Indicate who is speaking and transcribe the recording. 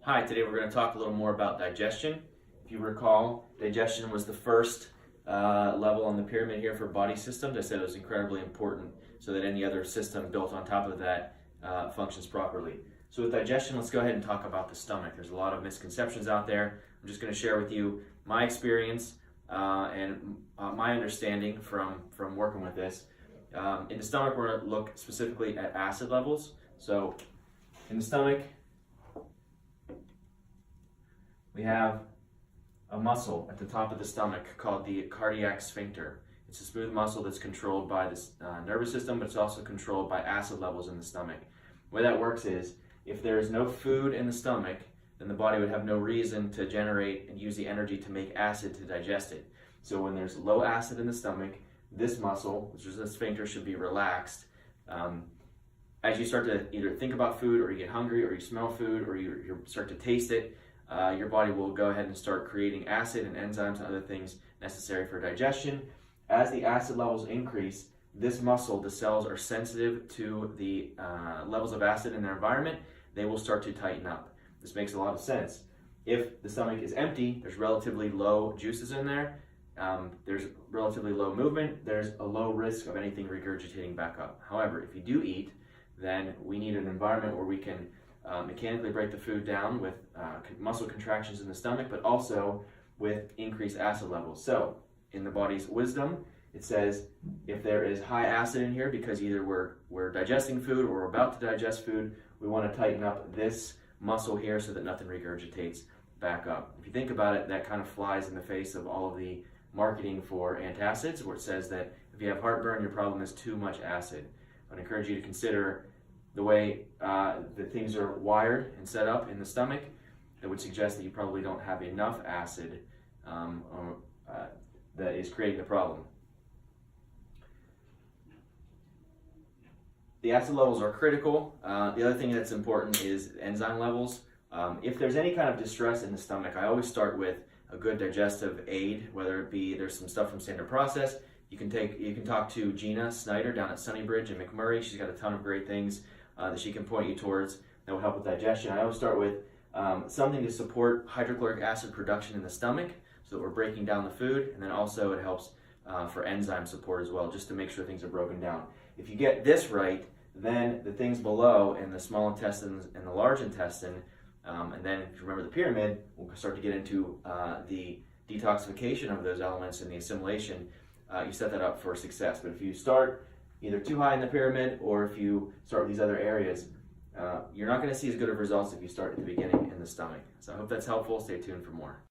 Speaker 1: Hi, today we're going to talk a little more about digestion. If you recall, digestion was the first level on the pyramid here for body systems. I said it was incredibly important so that any other system built on top of that functions properly. So with digestion, let's go ahead and talk about the stomach. There's a lot of misconceptions out there. I'm just going to share with you my experience and my understanding from working with this. In the stomach, we're going to look specifically at acid levels. So in the stomach, we have a muscle at the top of the stomach called the cardiac sphincter. It's a smooth muscle that's controlled by the nervous system, but it's also controlled by acid levels in the stomach. The way that works is, if there is no food in the stomach, then the body would have no reason to generate and use the energy to make acid to digest it. So when there's low acid in the stomach, this muscle, which is the sphincter, should be relaxed. As you start to either think about food, or you get hungry, or you smell food, or you start to taste it, your body will go ahead and start creating acid and enzymes and other things necessary for digestion. As the acid levels increase, this muscle, the cells are sensitive to the levels of acid in their environment. They will start to tighten up. This makes a lot of sense. If the stomach is empty, there's relatively low juices in there, there's relatively low movement, there's a low risk of anything regurgitating back up. However, if you do eat, then we need an environment where we can mechanically break the food down with muscle contractions in the stomach, but also with increased acid levels. So, in the body's wisdom, it says if there is high acid in here, because either we're digesting food or we're about to digest food, we want to tighten up this muscle here so that nothing regurgitates back up. If you think about it, that kind of flies in the face of all of the marketing for antacids, where it says that if you have heartburn, your problem is too much acid. I'd encourage you to consider the way that things are wired and set up in the stomach. That would suggest that you probably don't have enough acid that is creating the problem. The acid levels are critical. The other thing that's important is enzyme levels. If there's any kind of distress in the stomach, I always start with a good digestive aid, whether it be there's some stuff from Standard Process. You can talk to Gina Snyder down at Sunnybridge in McMurray. She's got a ton of great things that she can point you towards that will help with digestion. I always start with something to support hydrochloric acid production in the stomach, so that we're breaking down the food, and then also it helps for enzyme support as well, just to make sure things are broken down. If you get this right, then the things below in the small intestines and the large intestine, and then if you remember the pyramid, we'll start to get into the detoxification of those elements and the assimilation. You set that up for success. But if you start either too high in the pyramid, or if you start with these other areas, you're not going to see as good of results if you start at the beginning in the stomach. So I hope that's helpful. Stay tuned for more.